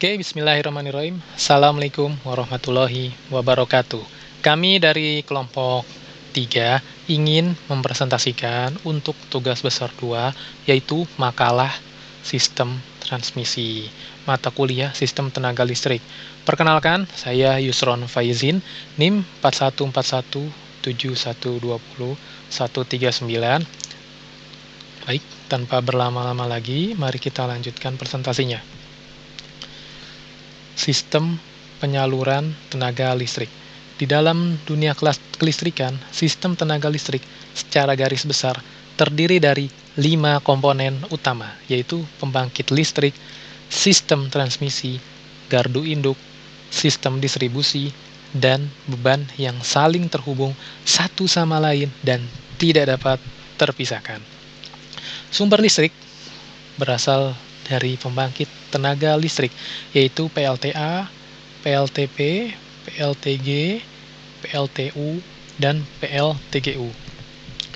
Oke, bismillahirrahmanirrahim. Assalamualaikum warahmatullahi wabarakatuh. Kami dari kelompok 3 ingin mempresentasikan untuk tugas besar 2, yaitu makalah sistem transmisi, mata kuliah sistem tenaga listrik. Perkenalkan, saya Yusron Faizin, NIM 41417120 139. Baik, tanpa berlama-lama lagi, mari kita lanjutkan presentasinya. Sistem penyaluran tenaga listrik. Di dalam dunia kelistrikan, sistem tenaga listrik secara garis besar terdiri dari 5 komponen utama, yaitu pembangkit listrik, sistem transmisi, gardu induk, sistem distribusi, dan beban yang saling terhubung satu sama lain dan tidak dapat terpisahkan. Sumber listrik berasal dari pembangkit tenaga listrik, yaitu PLTA, PLTP, PLTG, PLTU, dan PLTGU,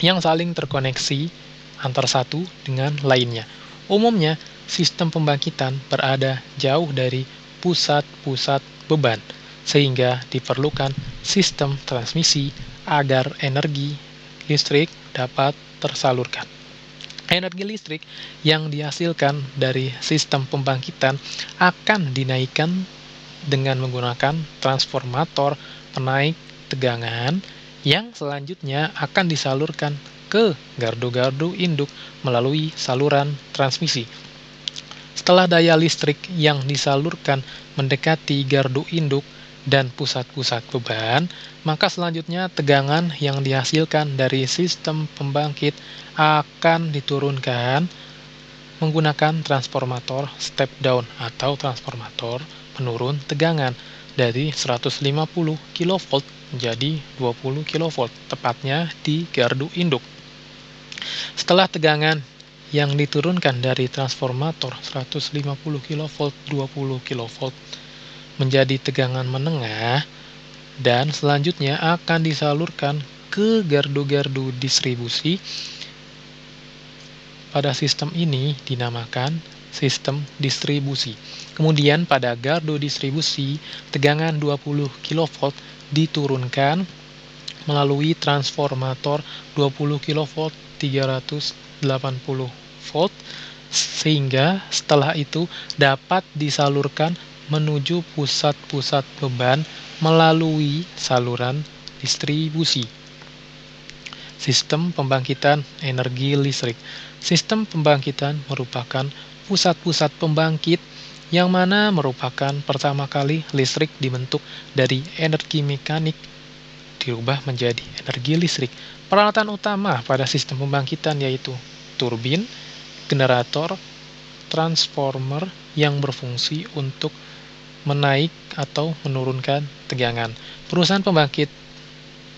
yang saling terkoneksi antar satu dengan lainnya. Umumnya, sistem pembangkitan berada jauh dari pusat-pusat beban, sehingga diperlukan sistem transmisi agar energi listrik dapat tersalurkan. Energi listrik yang dihasilkan dari sistem pembangkitan akan dinaikkan dengan menggunakan transformator penaik tegangan yang selanjutnya akan disalurkan ke gardu-gardu induk melalui saluran transmisi. Setelah daya listrik yang disalurkan mendekati gardu induk dan pusat-pusat beban, maka selanjutnya tegangan yang dihasilkan dari sistem pembangkit akan diturunkan menggunakan transformator step down atau transformator penurun tegangan dari 150 kV menjadi 20 kV, tepatnya di gardu induk. Setelah tegangan yang diturunkan dari transformator 150 kV 20 kV menjadi tegangan menengah dan selanjutnya akan disalurkan ke gardu-gardu distribusi. Pada sistem ini dinamakan sistem distribusi. Kemudian pada gardu distribusi, tegangan 20 kV diturunkan melalui transformator 20 kV 380 volt, sehingga setelah itu dapat disalurkan menuju pusat-pusat beban melalui saluran distribusi. Sistem pembangkitan energi listrik. Sistem pembangkitan merupakan pusat-pusat pembangkit yang mana merupakan pertama kali listrik dibentuk dari energi mekanik dirubah menjadi energi listrik. Peralatan utama pada sistem pembangkitan yaitu turbin, generator, transformer yang berfungsi untuk menaik atau menurunkan tegangan. Perusahaan pembangkit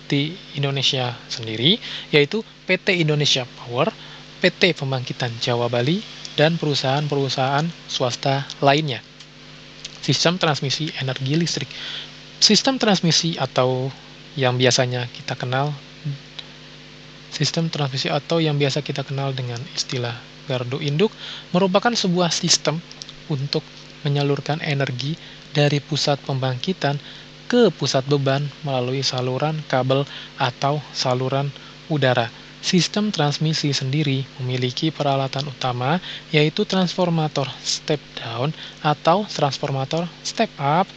di Indonesia sendiri yaitu PT Indonesia Power, PT Pembangkitan Jawa Bali, dan perusahaan-perusahaan swasta lainnya. Sistem transmisi energi listrik. Sistem transmisi atau yang biasanya kita kenal dengan istilah gardu induk merupakan sebuah sistem untuk menyalurkan energi dari pusat pembangkitan ke pusat beban melalui saluran kabel atau saluran udara. Sistem transmisi sendiri memiliki peralatan utama yaitu transformator step down atau transformator step up,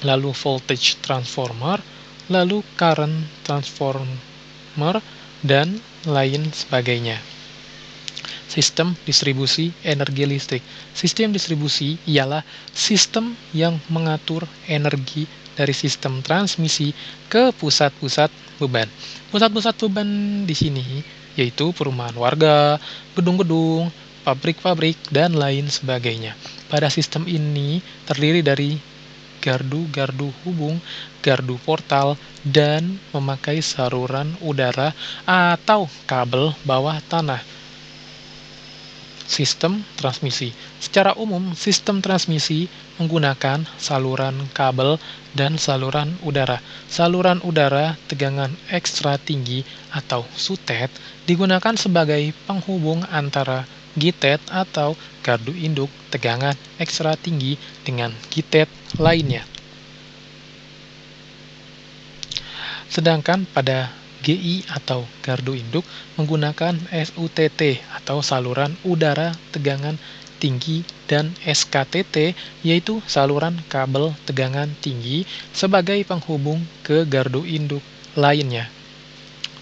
lalu voltage transformer, lalu current transformer, dan lain sebagainya. Sistem distribusi energi listrik. Sistem distribusi ialah sistem yang mengatur energi dari sistem transmisi ke pusat-pusat beban. Pusat-pusat beban di sini yaitu perumahan warga, gedung-gedung, pabrik-pabrik, dan lain sebagainya. Pada sistem ini terdiri dari gardu-gardu hubung, gardu portal, dan memakai saluran udara atau kabel bawah tanah. Sistem transmisi. Secara umum, sistem transmisi menggunakan saluran kabel dan saluran udara. Saluran udara tegangan ekstra tinggi atau SUTET digunakan sebagai penghubung antara gitet atau gardu induk tegangan ekstra tinggi dengan gitet lainnya. Sedangkan pada GI atau gardu induk menggunakan SUTT atau saluran udara tegangan tinggi dan SKTT yaitu saluran kabel tegangan tinggi sebagai penghubung ke gardu induk lainnya.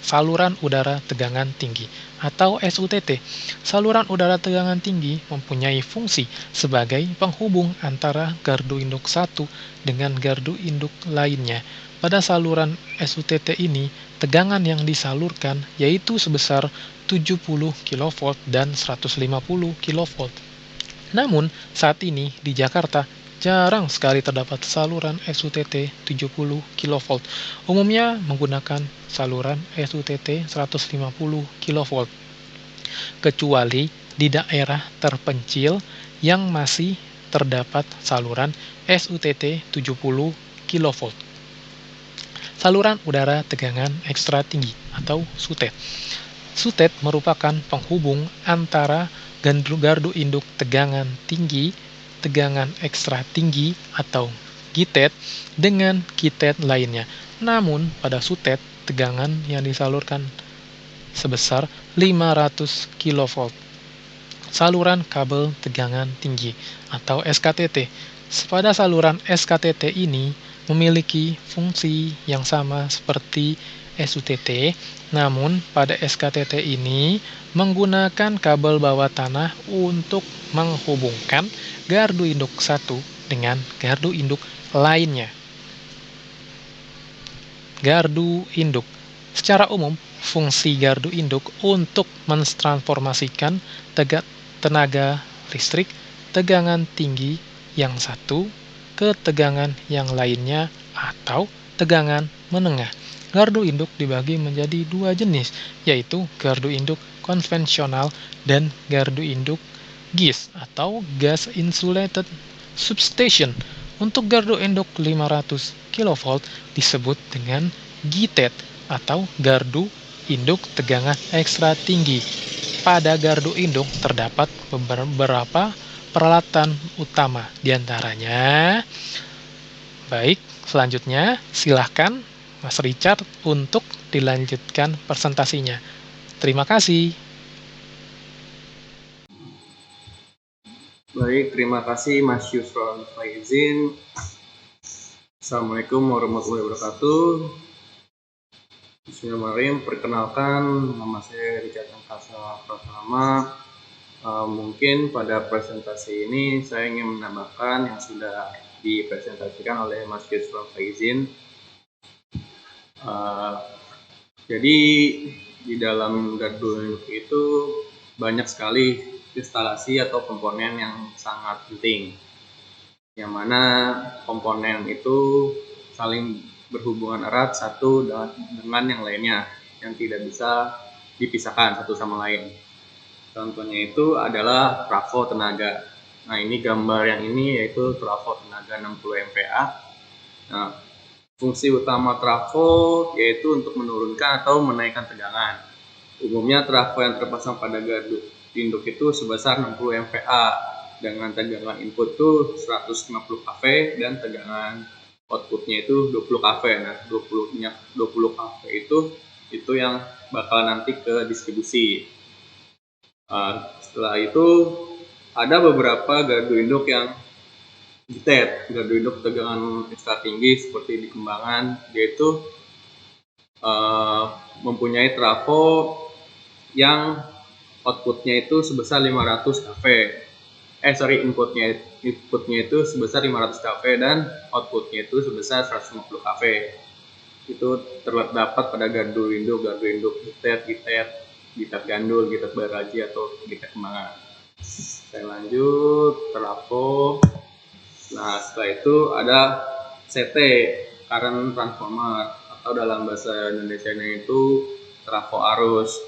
Saluran udara tegangan tinggi atau SUTT. Saluran udara tegangan tinggi mempunyai fungsi sebagai penghubung antara gardu induk satu dengan gardu induk lainnya. Pada saluran SUTT ini, tegangan yang disalurkan yaitu sebesar 70 kV dan 150 kV. Namun, saat ini di Jakarta jarang sekali terdapat saluran SUTT 70 kV. Umumnya menggunakan saluran SUTT 150 kV. Kecuali di daerah terpencil yang masih terdapat saluran SUTT 70 kV. Saluran udara tegangan ekstra tinggi atau SUTET. SUTET merupakan penghubung antara gardu induk tegangan tinggi, tegangan ekstra tinggi atau gitet dengan gitet lainnya. Namun pada SUTET tegangan yang disalurkan sebesar 500 kV. Saluran kabel tegangan tinggi atau SKTT. Pada saluran SKTT ini memiliki fungsi yang sama seperti SUTT, namun pada SKTT ini menggunakan kabel bawah tanah untuk menghubungkan gardu induk satu dengan gardu induk lainnya. Gardu induk. Secara umum, fungsi gardu induk untuk mentransformasikan tenaga listrik tegangan tinggi yang satu ke tegangan yang lainnya atau tegangan menengah. Gardu induk dibagi menjadi dua jenis, yaitu gardu induk konvensional dan gardu induk GIS atau Gas Insulated Substation. Untuk gardu induk 500 kV disebut dengan GITET atau gardu induk tegangan ekstra tinggi. Pada gardu induk terdapat beberapa peralatan utama, diantaranya. Baik, selanjutnya silahkan Mas Richard untuk dilanjutkan presentasinya. Terima kasih. Baik, terima kasih Mas Yusron Faizin. Assalamualaikum warahmatullahi wabarakatuh. Bismillahirrahmanirrahim. Perkenalkan, nama saya Richard Angkasa Pratama. Mungkin pada presentasi ini saya ingin menambahkan yang sudah dipresentasikan oleh Mas Yusron Faizin. Jadi di dalam gardu itu banyak sekali instalasi atau komponen yang sangat penting, yang mana komponen itu saling berhubungan erat satu dengan yang lainnya, yang tidak bisa dipisahkan satu sama lain. Contohnya itu adalah trafo tenaga. Nah, ini gambar yang ini yaitu trafo tenaga 60 MVA. Nah, fungsi utama trafo yaitu untuk menurunkan atau menaikkan tegangan. Umumnya trafo yang terpasang pada gardu induk itu sebesar 60 MVA dengan tegangan input itu 150 kV dan tegangan outputnya itu 20 kV. Nah, 20 kV itu yang bakal nanti ke distribusi. Setelah itu ada beberapa gardu induk yang gitet, gardu induk tegangan ekstra tinggi seperti di Kembangan, yaitu mempunyai trafo yang outputnya itu sebesar 500 kV. Inputnya itu sebesar 500 kV dan outputnya itu sebesar 150 kV. Itu terdapat pada gardu induk gitet gandul, gitet baraji atau gitet Kembangan. Saya lanjut trafo. Nah, setelah itu ada CT, current transformer, atau dalam bahasa Indonesianya itu trafo arus.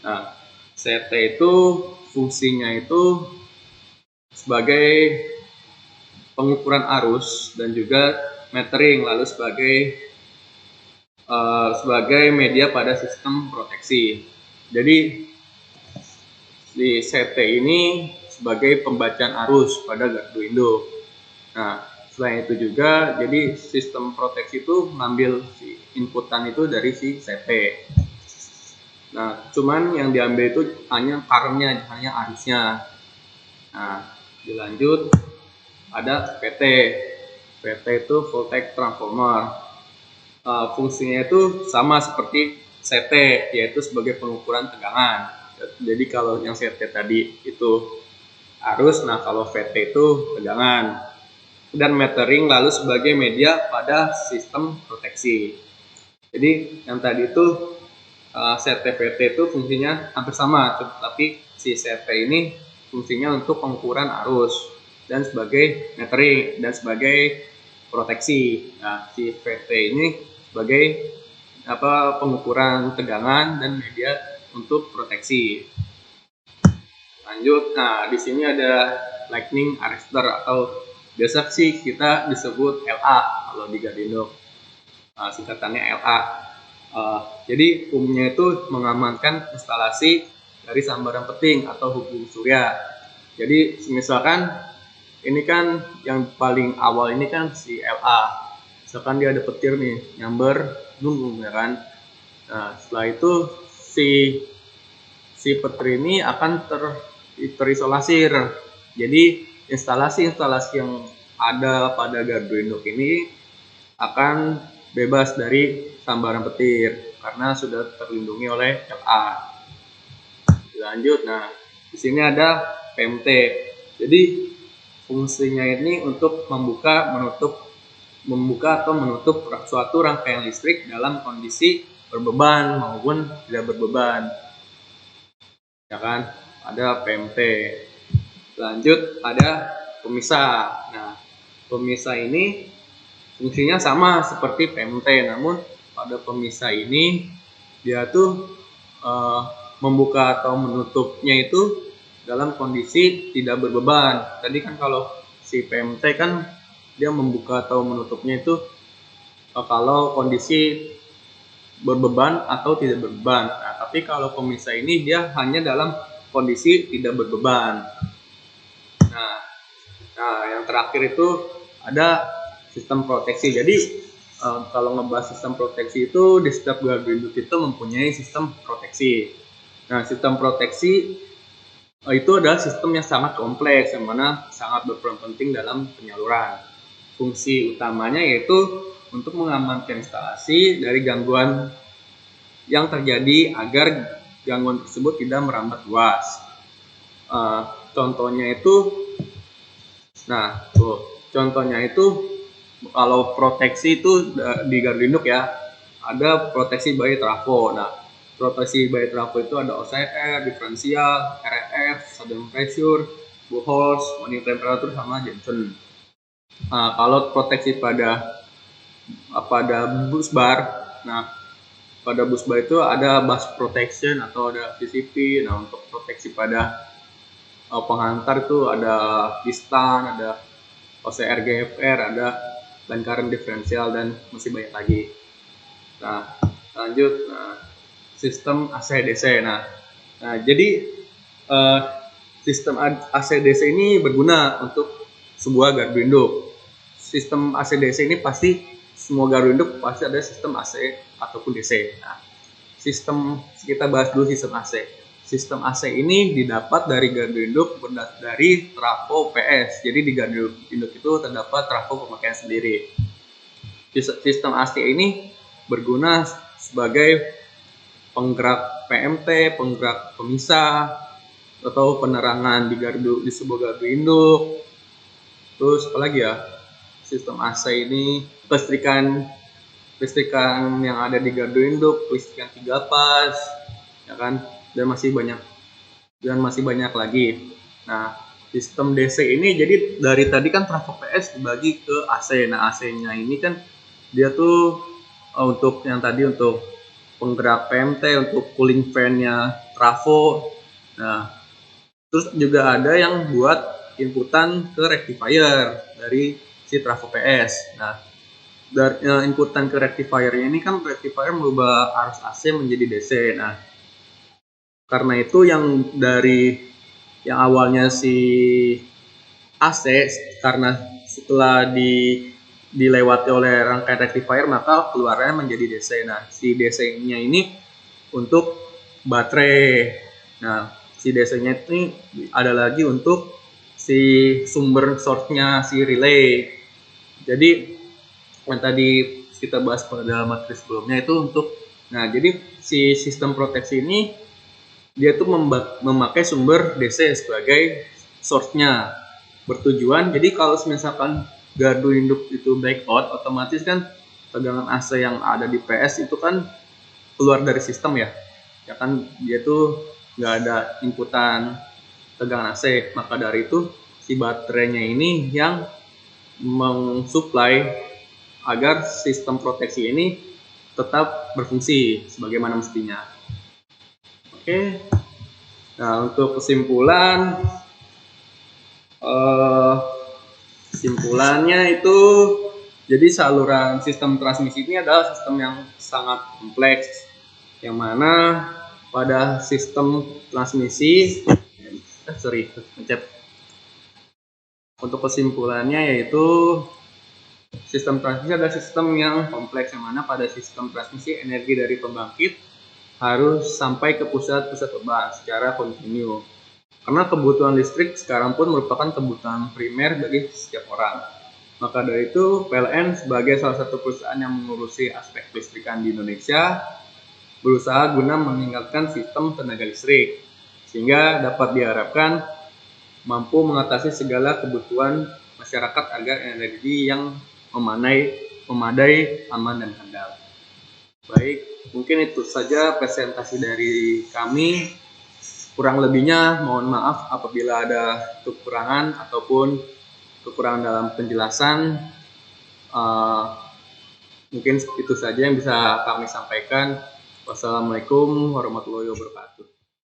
Nah, CT itu fungsinya itu sebagai pengukuran arus dan juga metering, lalu sebagai media pada sistem proteksi. Jadi si CT ini sebagai pembacaan arus pada gardu induk. Nah, selain itu juga, jadi sistem proteksi itu mengambil si inputan itu dari si CT. Nah, cuman yang diambil itu hanya current-nya, hanya arusnya. Nah, dilanjut ada VT. VT itu voltage transformer. Fungsinya itu sama seperti CT, yaitu sebagai pengukuran tegangan. Jadi kalau yang CT tadi itu arus, nah kalau VT itu tegangan. Dan metering lalu sebagai media pada sistem proteksi. Jadi yang tadi itu CT-VT itu fungsinya hampir sama, tapi si CT ini fungsinya untuk pengukuran arus dan sebagai metering dan sebagai proteksi. Nah, si VT ini sebagai pengukuran tegangan dan media untuk proteksi. Lanjut, nah di sini ada lightning arrestor atau biasa sih kita disebut LA kalau di Gardindo, singkatannya LA. Jadi fungsinya itu mengamankan instalasi dari sambaran peting atau hubung surya. Jadi misalkan ini kan yang paling awal ini kan si LA, misalkan dia ada petir nih nyamber gunung ya kan. Nah setelah itu si petir ini akan terisolasir. Jadi instalasi-instalasi yang ada pada gardu induk ini akan bebas dari sambaran petir karena sudah terlindungi oleh LA. Lanjut, nah di sini ada PMT. Jadi fungsinya ini untuk membuka atau menutup suatu rangkaian listrik dalam kondisi berbeban maupun tidak berbeban. Ya kan? Ada PMT. Lanjut ada pemisah. Nah, pemisah ini fungsinya sama seperti PMT, namun pada pemisah ini dia tuh membuka atau menutupnya itu dalam kondisi tidak berbeban. Tadi kan kalau si PMT kan dia membuka atau menutupnya itu kalau kondisi berbeban atau tidak berbeban. Nah, tapi kalau pemisah ini dia hanya dalam kondisi tidak berbeban. Nah, yang terakhir itu ada sistem proteksi. Jadi kalau ngebahas sistem proteksi itu di setiap gardu induk itu mempunyai sistem proteksi. Nah, sistem proteksi itu adalah sistem yang sangat kompleks yang mana sangat berperan penting dalam penyaluran. Fungsi utamanya yaitu untuk mengamankan instalasi dari gangguan yang terjadi agar gangguan tersebut tidak merambat luas. Contohnya itu kalau proteksi itu di gardu induk ya, ada proteksi bayi trafo. Nah, proteksi bayi trafo itu ada OCR, diferensial, RF, sudden pressure, bullhorse, monitor temperatur sama Johnson. Kalau proteksi pada bus bar, nah pada bus bar itu ada bus protection atau ada VCP. Nah, untuk proteksi pada penghantar itu ada piston, ada OCR GFR, ada dan current diferensial dan masih banyak lagi. Nah, lanjut sistem AC DC. Nah, jadi sistem AC DC ini berguna untuk sebuah gardu induk. Sistem AC DC ini pasti semua gardu induk pasti ada sistem AC ataupun DC. Nah, kita bahas dulu sistem AC. Sistem AC ini didapat dari gardu induk dari trafo PS. Jadi di gardu induk itu terdapat trafo pemakaian sendiri. Sistem AC ini berguna sebagai penggerak PMT, penggerak pemisah, atau penerangan di sebuah gardu induk. Terus apalagi ya? Sistem AC ini listrikan yang ada di gardu induk, listrikan 3 pas, ya kan? Dan masih banyak lagi. Nah, sistem DC ini jadi dari tadi kan trafo PS dibagi ke AC. Nah, AC-nya ini kan dia tuh untuk yang tadi untuk penggerak PMT, untuk cooling fan-nya trafo. Nah, terus juga ada yang buat inputan ke rectifier dari si trafo PS. Nah, dari inputan ke rectifier ini kan rectifier merubah arus AC menjadi DC. Nah, Karena itu yang awalnya si AC, karena setelah dilewati oleh rangkaian rectifier, maka keluarnya menjadi DC. Nah, si DC-nya ini untuk baterai. Nah, si DC-nya ini ada lagi untuk si sumber source-nya si relay. Jadi yang tadi kita bahas pada materi sebelumnya itu jadi si sistem proteksi ini dia tuh memakai sumber DC sebagai source-nya, bertujuan jadi kalau misalkan gardu induk itu blackout, otomatis kan tegangan AC yang ada di PS itu kan keluar dari sistem ya kan dia tuh nggak ada inputan tegangan AC, maka dari itu si baterainya ini yang mensuplai agar sistem proteksi ini tetap berfungsi sebagaimana mestinya. Oke, nah untuk kesimpulannya itu, jadi saluran sistem transmisi ini adalah sistem yang sangat kompleks, yang mana pada sistem transmisi untuk kesimpulannya yaitu sistem transmisi adalah sistem yang kompleks, yang mana pada sistem transmisi energi dari pembangkit harus sampai ke pusat-pusat beban secara kontinu. Karena kebutuhan listrik sekarang pun merupakan kebutuhan primer bagi setiap orang. Maka dari itu, PLN sebagai salah satu perusahaan yang mengurusi aspek listrikan di Indonesia berusaha guna meningkatkan sistem tenaga listrik, sehingga dapat diharapkan mampu mengatasi segala kebutuhan masyarakat agar energi yang memadai, aman, dan handal. Baik, mungkin itu saja presentasi dari kami. Kurang lebihnya mohon maaf apabila ada kekurangan ataupun kekurangan dalam penjelasan. Mungkin itu saja yang bisa kami sampaikan. Wassalamualaikum warahmatullahi wabarakatuh.